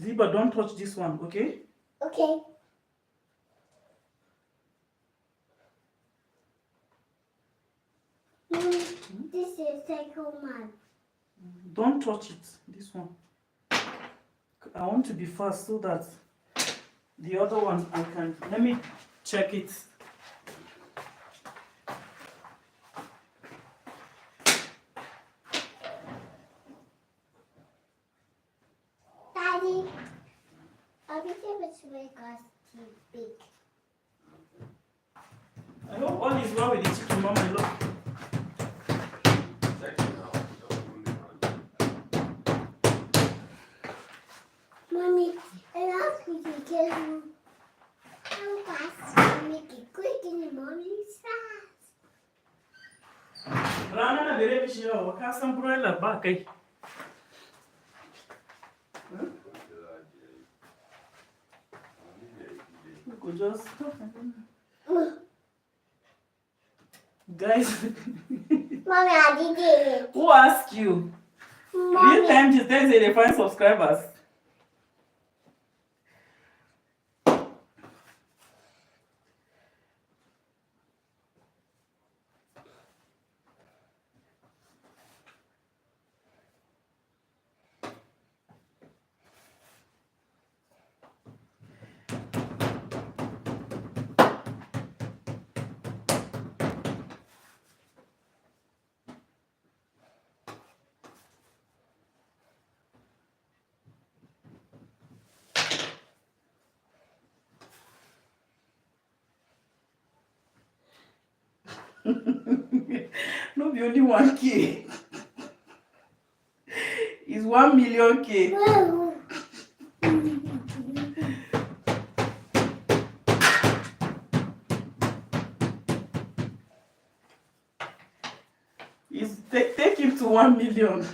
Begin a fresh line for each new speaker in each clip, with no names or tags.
Ziba, don't touch this one, okay?
Okay. This is second one.
Don't touch it, this one. I want to be fast so that the other one I can, let me check it.
Daddy, I'll be able to make us too big.
I hope all is well with the chicken, Mama. Look.
Mommy, I ask you to get one. How fast to make it quick in the morning fast.
Rana na bere mishi yawa, ka san broiler ba kai. You could just guys.
Mommy, I did it.
Who asked you? Real time just say they find subscribers. No, be only 1K. It's 1 million K. Take him to 1 million.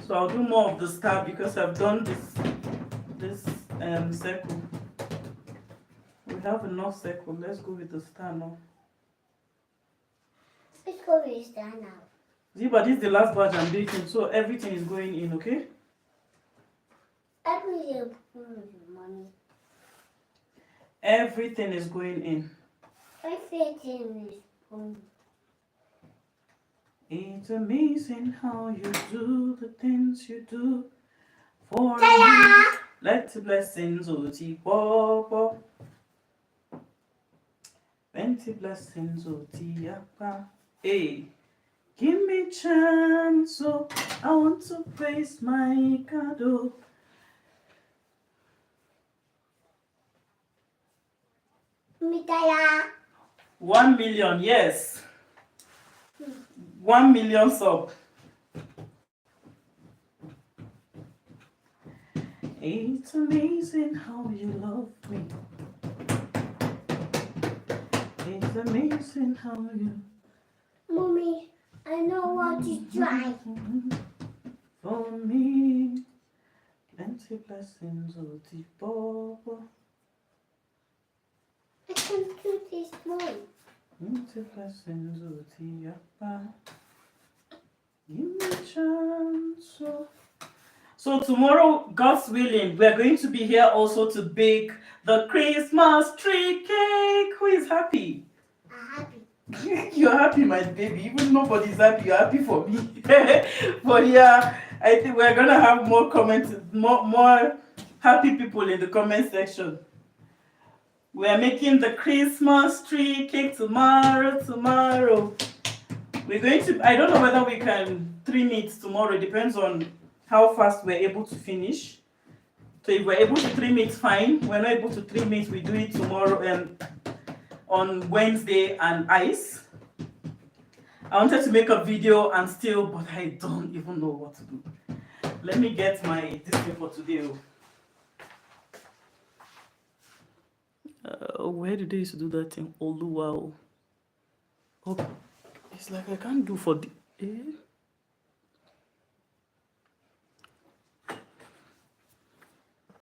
So I'll do more of the star because I've done this circle. We have enough circle. Let's go with the star now.
Let's go with the star now.
Ziba, this is the last batch I'm baking, so everything is going in, okay?
Everything, Mommy.
Everything is going in.
Everything is going.
It's amazing how you do the things you do for me. Let the blessings oti popo. Plenty blessings oti yapa. Hey, give me chance, so I want to praise my God. Oh.
Mitaya.
1 million, yes. 1 million sub. It's amazing how you love me. It's amazing how you.
Mommy, I know what to try.
For me, plenty blessings, oti popo.
I can do this one.
Plenty blessings, oti yapa. Give me a chance. So tomorrow, God's willing, we're going to be here also to bake the Christmas tree cake. Who is happy?
I'm happy.
You're happy, my baby. Even nobody's happy. You're happy for me. But yeah, I think we're gonna have more comments, more happy people in the comment section. We're making the Christmas tree cake tomorrow. We're going to, I don't know whether we can trim it tomorrow. It depends on how fast we're able to finish. So if we're able to trim it, fine. We're not able to trim it, we do it tomorrow and on Wednesday and ice. I wanted to make a video and still, but I don't even know what to do. Let me get my this thing for today. Where did they used to do that thing? Oh, wow. Oh, it's like I can't do for the.